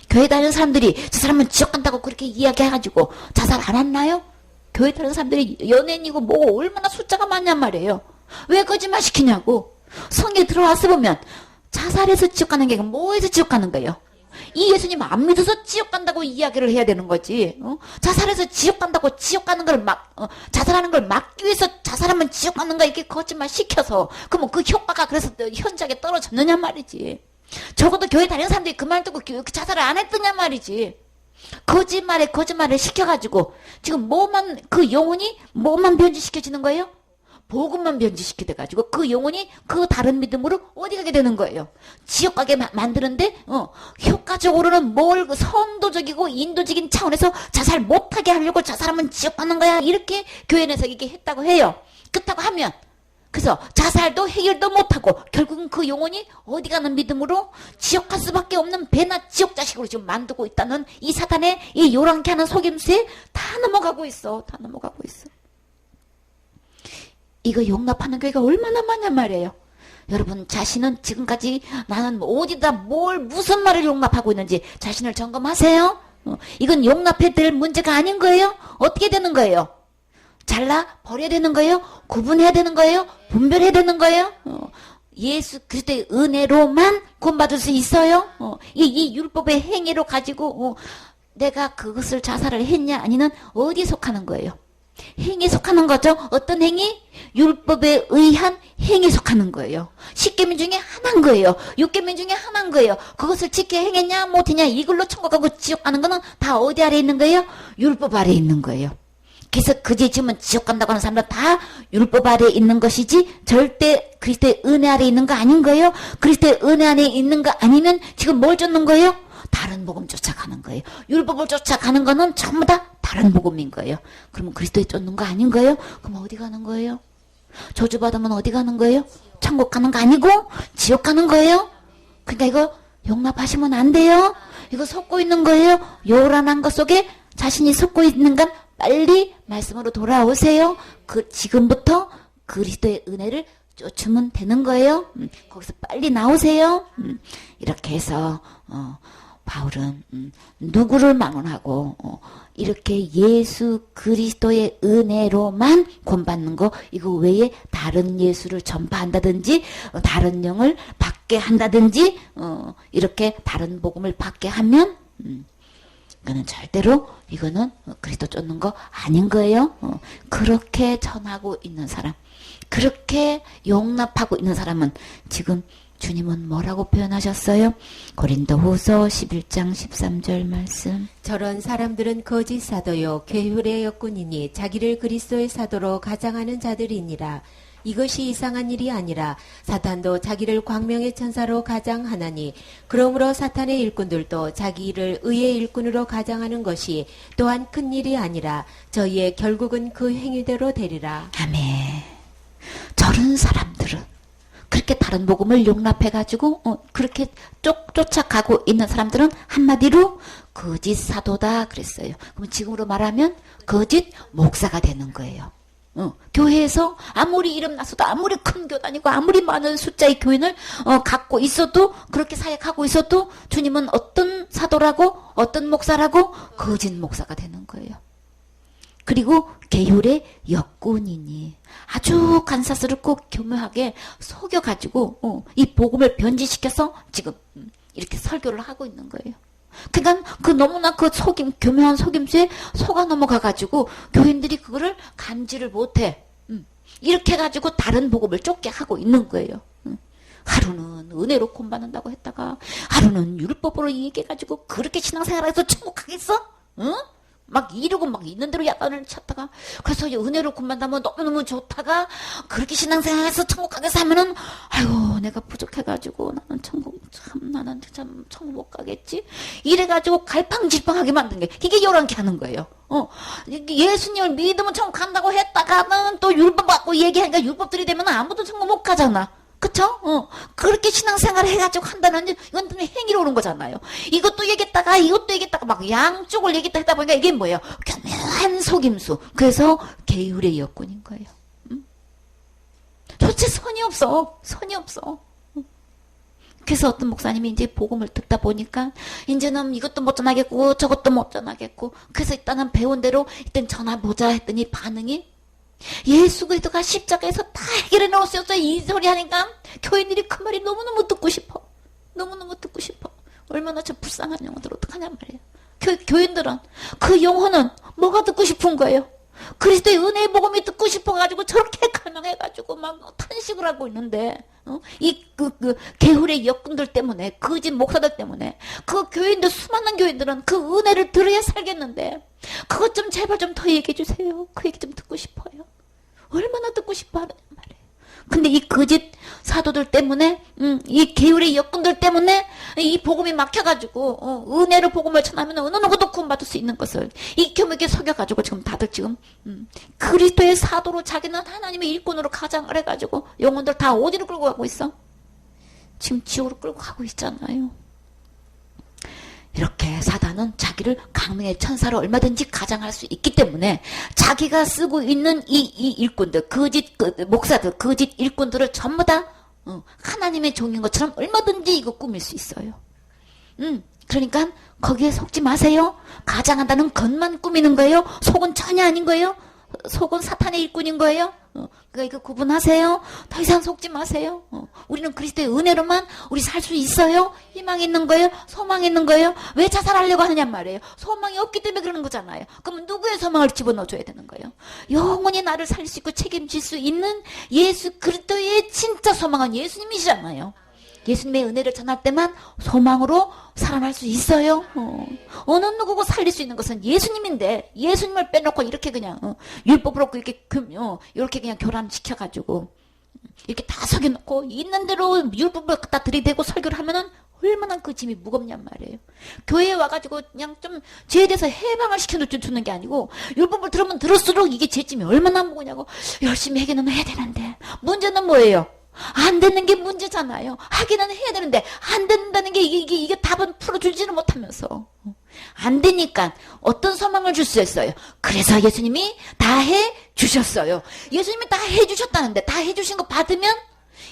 교회 다니는 사람들이 저 사람은 지옥 간다고 그렇게 이야기해가지고 자살 안 했나요? 교회 다니는 사람들이 연예인이고 뭐고 얼마나 숫자가 많냔 말이에요. 왜 거짓말 시키냐고. 성경에 들어와서 보면 자살해서 지옥 가는 게 아니라 뭐해서 지옥 가는 거예요? 이 예수님 안 믿어서 지옥 간다고 이야기를 해야 되는 거지. 자살해서 지옥 간다고 지옥 가는 걸 자살하는 걸 막기 위해서 자살하면 지옥 가는 거 이렇게 거짓말 시켜서 그러면 그 효과가 그래서 현저하게 떨어졌느냐 말이지. 적어도 교회 다니는 사람들이 그 말 듣고 자살을 안 했더냐 말이지. 거짓말을 시켜가지고 지금 그 영혼이 뭐만 변질시켜지는 거예요? 복음만 변질시켜가지고 그 영혼이 그 다른 믿음으로 어디 가게 되는 거예요? 지옥 가게 만드는데 효과적으로는 선도적이고 인도적인 차원에서 자살 못하게 하려고 자살하면 지옥 가는 거야 이렇게 교회 내에서 얘기했다고 해요. 그렇다고 하면 그래서 자살도 해결도 못하고 결국은 그 영혼이 어디 가는 믿음으로 지옥 갈 수밖에 없는 배나 지옥 자식으로 지금 만들고 있다는 이 사탄의 이 요란케 하는 속임수에 다 넘어가고 있어. 다 넘어가고 있어. 이거 용납하는 교회가 얼마나 많냔 말이에요. 여러분 자신은 지금까지 나는 어디다 무슨 말을 용납하고 있는지 자신을 점검하세요. 이건 용납해야 될 문제가 아닌 거예요. 어떻게 되는 거예요? 잘라 버려야 되는 거예요? 구분해야 되는 거예요? 분별해야 되는 거예요? 예수 그리스도의 은혜로만 구원받을 수 있어요? 이 율법의 행위로 가지고 내가 그것을 자살을 했냐 아니면 어디에 속하는 거예요? 행위에 속하는 거죠. 어떤 행위? 율법에 의한 행위에 속하는 거예요. 10계명 중에 하나인 거예요. 6계명 중에 하나인 거예요. 그것을 지켜 행했냐 못했냐 이걸로 천국 가고 지옥 가는 거는 다 어디 아래 있는 거예요? 율법 아래 있는 거예요. 그래서 그제 지으면 지옥 간다고 하는 사람들 다 율법 아래에 있는 것이지 절대 그리스도의 은혜 아래에 있는 거 아닌 거예요. 그리스도의 은혜 안에 있는 거 아니면 지금 뭘 쫓는 거예요? 다른 복음 쫓아가는 거예요. 율법을 쫓아가는 거는 전부 다 다른 복음인 거예요. 그러면 그리스도에 쫓는 거 아닌 거예요? 그럼 어디 가는 거예요? 저주받으면 어디 가는 거예요? 천국 가는 거 아니고 지옥 가는 거예요? 그러니까 이거 용납하시면 안 돼요. 이거 속고 있는 거예요. 요란한 것 속에 자신이 속고 있는 건 빨리 말씀으로 돌아오세요. 지금부터 그리스도의 은혜를 쫓으면 되는 거예요. 거기서 빨리 나오세요. 이렇게 해서 바울은 누구를 망언하고 이렇게 예수 그리스도의 은혜로만 구원받는 거 이거 외에 다른 예수를 전파한다든지 다른 영을 받게 한다든지 이렇게 다른 복음을 받게 하면 이거는 절대로 이거는 그리스도 쫓는 거 아닌 거예요. 그렇게 전하고 있는 사람 그렇게 용납하고 있는 사람은 지금 주님은 뭐라고 표현하셨어요? 고린도후서 11장 13절 말씀. 저런 사람들은 거짓 사도요 게으르의 역군이니 자기를 그리스도의 사도로 가장하는 자들이니라. 이것이 이상한 일이 아니라 사탄도 자기를 광명의 천사로 가장하나니 그러므로 사탄의 일꾼들도 자기 일을 의의 일꾼으로 가장하는 것이 또한 큰 일이 아니라 저희의 결국은 그 행위대로 되리라. 아멘. 저런 사람들은 그렇게 다른 복음을 용납해가지고 그렇게 쫓아가고 있는 사람들은 한마디로 거짓 사도다 그랬어요. 그럼 지금으로 말하면 거짓 목사가 되는 거예요. 교회에서 아무리 이름 났어도 아무리 큰 교단이고 아무리 많은 숫자의 교인을 갖고 있어도 그렇게 사역하고 있어도 주님은 어떤 사도라고 어떤 목사라고 거짓 목사가 되는 거예요. 그리고 계율의 역군이니 아주 간사스럽고 교묘하게 속여가지고 이 복음을 변질시켜서 지금 이렇게 설교를 하고 있는 거예요. 그러니까 그 너무나 그 속임 교묘한 속임수에 속아 넘어가가지고 교인들이 그거를 감지를 못해. 이렇게 해가지고 다른 복음을 쫓게 하고 있는 거예요. 하루는 은혜로 구원받는다고 했다가 하루는 율법으로 얘기해가지고 그렇게 신앙생활해서 천국 가겠어? 응? 막 이러고 막 있는 대로 야단을 쳤다가 그래서 은혜로 구원받으면 너무너무 좋다가 그렇게 신앙생활해서 천국 가겠어 하면은 아이고 내가 부족해가지고 나는 참 천국 못 가겠지 이래가지고 갈팡질팡하게 만든 게 이게 요란케 하는 거예요. 예수님을 믿으면 천국 간다고 했다가는 또 율법 받고 얘기하니까 율법들이 되면 아무도 천국 못 가잖아. 그쵸? 그렇게 신앙생활을 해가지고 한다는, 이건 행위로 오는 거잖아요. 이것도 얘기했다가, 이것도 얘기했다가, 막 양쪽을 얘기했다 하다 보니까 이게 뭐예요? 교묘한 속임수. 그래서 계율의 여건인 거예요. 도대체 선이 없어. 선이 없어. 그래서 어떤 목사님이 이제 복음을 듣다 보니까, 이제는 이것도 못 전하겠고, 저것도 못 전하겠고, 그래서 일단은 배운 대로, 일단 전화보자 했더니 반응이, 예수 그리스도가 십자가에서 다 해결해 놓았어요. 이 소리 하니까 교인들이 그 말이 너무너무 듣고 싶어. 너무너무 듣고 싶어. 얼마나 저 불쌍한 영혼들 어떡하냐 말이에요. 교인들은 그 영혼은 뭐가 듣고 싶은 거예요? 그리스도의 은혜의 복음이 듣고 싶어가지고 저렇게 갈망해가지고 막 탄식을 하고 있는데 개울의 역군들 때문에 거짓 목사들 때문에 그 교인들 수많은 교인들은 그 은혜를 들어야 살겠는데 그것 좀 제발 좀 더 얘기해 주세요. 그 얘기 좀 듣고 싶어요. 얼마나 듣고 싶어 하는 말이에요. 근데 이 거짓 사도들 때문에 이 계율의 역군들 때문에 이 복음이 막혀가지고 은혜로 복음을 전하면 어느 누구도 구원받을 수 있는 것을 이 교묘하게 속여가지고 지금 다들 지금 그리스도의 사도로 자기는 하나님의 일꾼으로 가장을 해가지고 영혼들 다 어디로 끌고 가고 있어? 지금 지옥으로 끌고 가고 있잖아요. 이렇게 사단은 자기를 강명의 천사로 얼마든지 가장할 수 있기 때문에 자기가 쓰고 있는 이 일꾼들, 거짓 목사들, 거짓 일꾼들을 전부 다 하나님의 종인 것처럼 얼마든지 이거 꾸밀 수 있어요. 그러니까 거기에 속지 마세요. 가장한다는 것만 꾸미는 거예요. 속은 전혀 아닌 거예요. 속은 사탄의 일꾼인 거예요. 그러니까 이거 구분하세요. 더 이상 속지 마세요. 우리는 그리스도의 은혜로만 우리 살 수 있어요. 희망이 있는 거예요. 소망이 있는 거예요. 왜 자살하려고 하느냐 말이에요. 소망이 없기 때문에 그러는 거잖아요. 그러면 누구의 소망을 집어넣어줘야 되는 거예요. 영원히 나를 살릴 수 있고 책임질 수 있는 예수 그리스도의 진짜 소망은 예수님이시잖아요. 예수님의 은혜를 전할 때만 소망으로 살아날 수 있어요. 어느 누구고 살릴 수 있는 것은 예수님인데 예수님을 빼놓고 이렇게 그냥 율법으로 이렇게 그냥 교란시켜가지고 이렇게 다 속여놓고 있는 대로 율법을 갖다 들이대고 설교를 하면은 얼마나 그 짐이 무겁냔 말이에요. 교회에 와가지고 그냥 좀 죄에 대해서 해방을 시켜주는 게 아니고 율법을 들으면 들을수록 이게 죄짐이 얼마나 무거냐고 열심히 하기는 해야 되는데 문제는 뭐예요? 안 되는 게 문제잖아요. 하기는 해야 되는데 안 된다는 게 이게 답은 풀어주지는 못하면서 안 되니까 어떤 소망을 줄 수 있어요. 그래서 예수님이 다 해주셨어요. 예수님이 다 해주셨다는데 다 해주신 거 받으면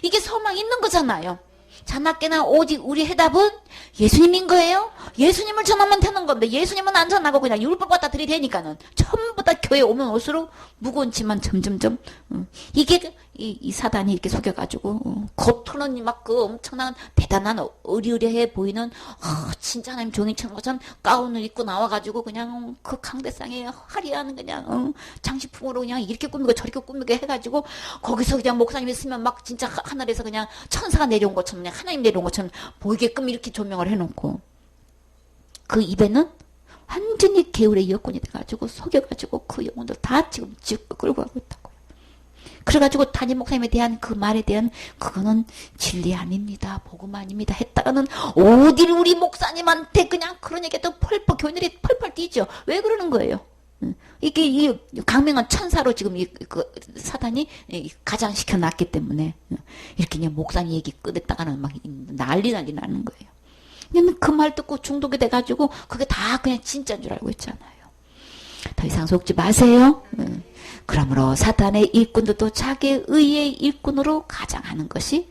이게 소망 있는 거잖아요. 자나깨나 오직 우리 해답은 예수님인 거예요. 예수님을 전하면 되는 건데 예수님은 안 전하고 그냥 율법 갖다 들이대니까는 전부 다 교회 오면 올수록 무거운 짐만 점점점 이게 이 사단이 이렇게 속여가지고 겉으로는 막 그 엄청난 대단한 의리의리해 보이는 진짜 하나님 종이처럼 것처럼 가운을 입고 나와가지고 그냥 그 강대상에 화려한 그냥 장식품으로 그냥 이렇게 꾸미고 저렇게 꾸미고 해가지고 거기서 그냥 목사님이 쓰면 막 진짜 하늘에서 그냥 천사가 내려온 것처럼 그냥 하나님 내려온 것처럼 보이게끔 이렇게 조명을 해놓고 그 입에는 완전히 개울의 여건이 돼가지고 속여가지고 그 영혼들 다 지금 끌고 가고 있다고요. 그래가지고 담임 목사님에 대한 그 말에 대한 그거는 진리 아닙니다. 복음 아닙니다. 했다가는 어딜 우리 목사님한테 그냥 그런 얘기도 펄펄 교인들이 펄펄 뛰죠. 왜 그러는 거예요? 이게 이 강명한 천사로 지금 그 사단이 가장시켜 놨기 때문에 이렇게 그냥 목사님 얘기 꺼냈다가는 막 난리 나는 거예요. 그냥 그 말 듣고 중독이 돼가지고 그게 다 그냥 진짜인 줄 알고 있잖아요. 더 이상 속지 마세요. 그러므로 사탄의 일꾼들도 자기의 의의 일꾼으로 가장하는 것이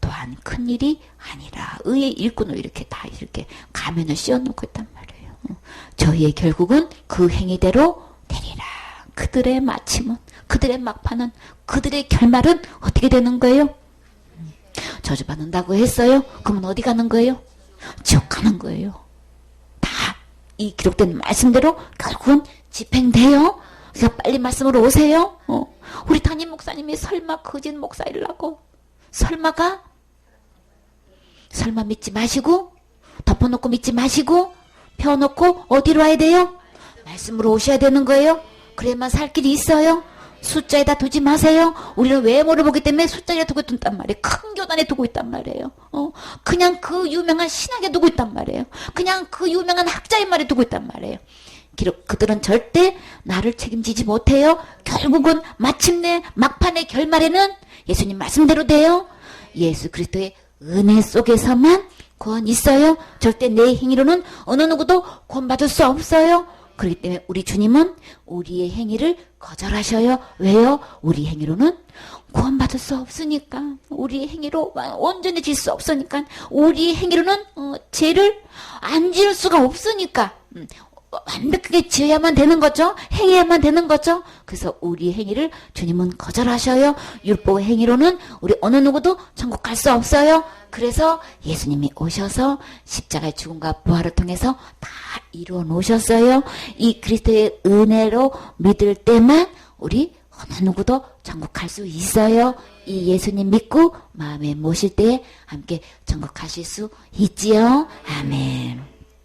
또한 큰 일이 아니라 의의 일꾼으로 이렇게 다 이렇게 가면을 씌워놓고 있단 말이에요. 저희의 결국은 그 행위대로 되리라. 그들의 마침은, 그들의 막판은, 그들의 결말은 어떻게 되는 거예요? 저주받는다고 했어요? 그러면 어디 가는 거예요? 지옥 가는 거예요. 다 이 기록된 말씀대로 결국은 집행돼요. 그러니까 빨리 말씀으로 오세요. 우리 담임 목사님이 설마 거짓 목사이라고 설마 믿지 마시고 덮어놓고 믿지 마시고 펴놓고 어디로 와야 돼요? 말씀으로 오셔야 되는 거예요. 그래야만 살 길이 있어요. 숫자에다 두지 마세요. 우리는 외모를 보기 때문에 숫자에다 두고 있단 말이에요. 큰 교단에 두고 있단 말이에요. 그냥 그 유명한 신학에 두고 있단 말이에요. 그냥 그 유명한 학자의 말에 두고 있단 말이에요. 그들은 절대 나를 책임지지 못해요. 결국은 마침내 막판의 결말에는 예수님 말씀대로 돼요. 예수 그리스도의 은혜 속에서만 구원 있어요. 절대 내 행위로는 어느 누구도 구원받을 수 없어요. 그렇기 때문에 우리 주님은 우리의 행위를 거절하셔요. 왜요? 우리 행위로는 구원받을 수 없으니까. 우리의 행위로 온전해질 수 없으니까. 우리의 행위로는 죄를 안 지을 수가 없으니까. 완벽하게 지어야만 되는 거죠. 행해야만 되는 거죠. 그래서 우리의 행위를 주님은 거절하셔요. 율법의 행위로는 우리 어느 누구도 천국 갈 수 없어요. 그래서 예수님이 오셔서 십자가의 죽음과 부활을 통해서 다 이루어 놓으셨어요. 이 그리스도의 은혜로 믿을 때만 우리 어느 누구도 천국 갈 수 있어요. 이 예수님 믿고 마음에 모실 때에 함께 천국 가실 수 있지요. 아멘.